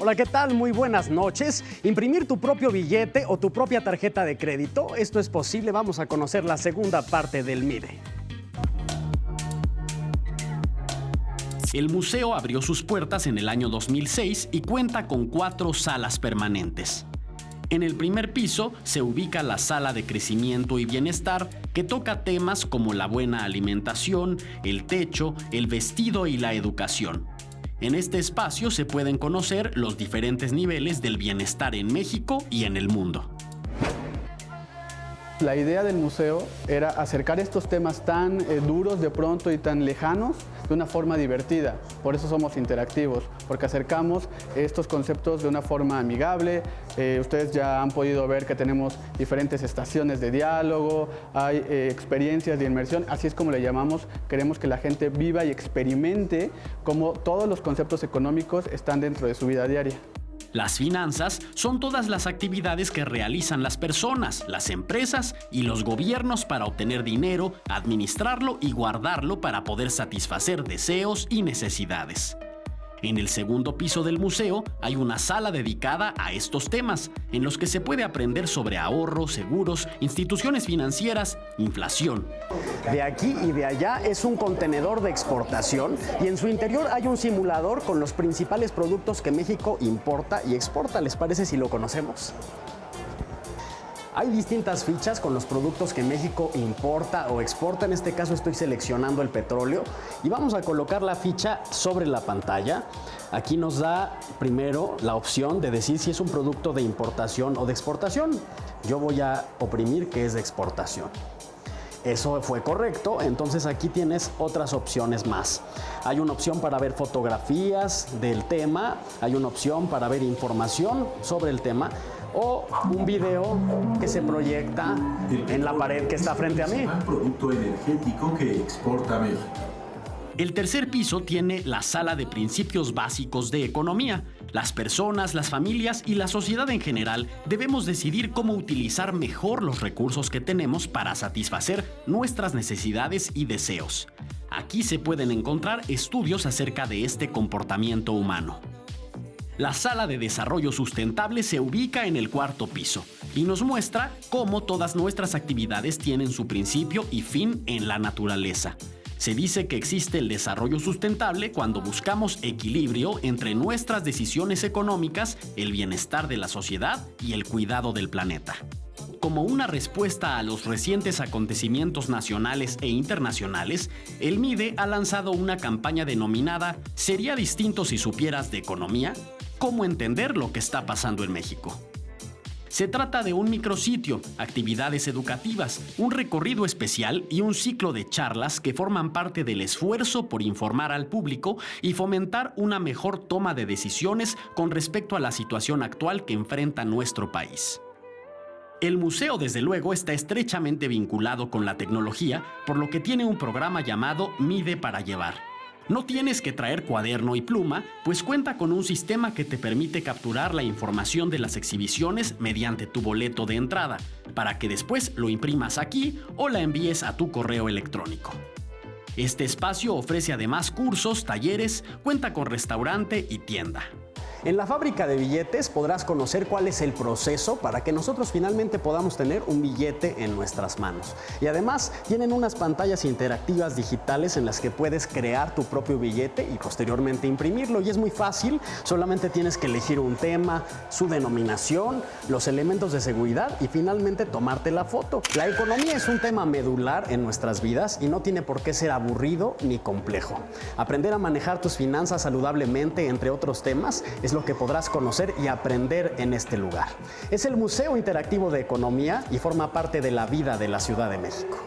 Hola, ¿qué tal? Muy buenas noches. ¿Imprimir tu propio billete o tu propia tarjeta de crédito? Esto es posible. Vamos a conocer la segunda parte del MIDE. El museo abrió sus puertas en el año 2006 y cuenta con 4 salas permanentes. En el primer piso se ubica la Sala de Crecimiento y Bienestar, que toca temas como la buena alimentación, el techo, el vestido y la educación. En este espacio se pueden conocer los diferentes niveles del bienestar en México y en el mundo. La idea del museo era acercar estos temas tan duros de pronto y tan lejanos de una forma divertida. Por eso somos interactivos, porque acercamos estos conceptos de una forma amigable. Ustedes ya han podido ver que tenemos diferentes estaciones de diálogo, hay experiencias de inmersión, así es como le llamamos. Queremos que la gente viva y experimente cómo todos los conceptos económicos están dentro de su vida diaria. Las finanzas son todas las actividades que realizan las personas, las empresas y los gobiernos para obtener dinero, administrarlo y guardarlo para poder satisfacer deseos y necesidades. En el segundo piso del museo hay una sala dedicada a estos temas, en los que se puede aprender sobre ahorro, seguros, instituciones financieras, inflación. De aquí y de allá es un contenedor de exportación y en su interior hay un simulador con los principales productos que México importa y exporta. ¿Les parece si lo conocemos? Hay distintas fichas con los productos que México importa o exporta. En este caso estoy seleccionando el petróleo y vamos a colocar la ficha sobre la pantalla. Aquí nos da primero la opción de decir si es un producto de importación o de exportación. Yo voy a oprimir que es de exportación. Eso fue correcto, entonces aquí tienes otras opciones más. Hay una opción para ver fotografías del tema, hay una opción para ver información sobre el tema o un video que se proyecta en la pared que está frente a mí. Es un producto energético que exporta México. El tercer piso tiene la sala de principios básicos de economía. Las personas, las familias y la sociedad en general debemos decidir cómo utilizar mejor los recursos que tenemos para satisfacer nuestras necesidades y deseos. Aquí se pueden encontrar estudios acerca de este comportamiento humano. La sala de desarrollo sustentable se ubica en el cuarto piso y nos muestra cómo todas nuestras actividades tienen su principio y fin en la naturaleza. Se dice que existe el desarrollo sustentable cuando buscamos equilibrio entre nuestras decisiones económicas, el bienestar de la sociedad y el cuidado del planeta. Como una respuesta a los recientes acontecimientos nacionales e internacionales, el MIDE ha lanzado una campaña denominada ¿Sería distinto si supieras de economía? ¿Cómo entender lo que está pasando en México? Se trata de un micrositio, actividades educativas, un recorrido especial y un ciclo de charlas que forman parte del esfuerzo por informar al público y fomentar una mejor toma de decisiones con respecto a la situación actual que enfrenta nuestro país. El museo, desde luego, está estrechamente vinculado con la tecnología, por lo que tiene un programa llamado MIDE para llevar. No tienes que traer cuaderno y pluma, pues cuenta con un sistema que te permite capturar la información de las exhibiciones mediante tu boleto de entrada, para que después lo imprimas aquí o la envíes a tu correo electrónico. Este espacio ofrece además cursos, talleres, cuenta con restaurante y tienda. En la fábrica de billetes podrás conocer cuál es el proceso para que nosotros finalmente podamos tener un billete en nuestras manos. Y además tienen unas pantallas interactivas digitales en las que puedes crear tu propio billete y posteriormente imprimirlo. Y es muy fácil, solamente tienes que elegir un tema, su denominación, los elementos de seguridad y finalmente tomarte la foto. La economía es un tema medular en nuestras vidas y no tiene por qué ser aburrido ni complejo. Aprender a manejar tus finanzas saludablemente, entre otros temas, es lo que podrás conocer y aprender en este lugar. Es el Museo Interactivo de Economía y forma parte de la vida de la Ciudad de México.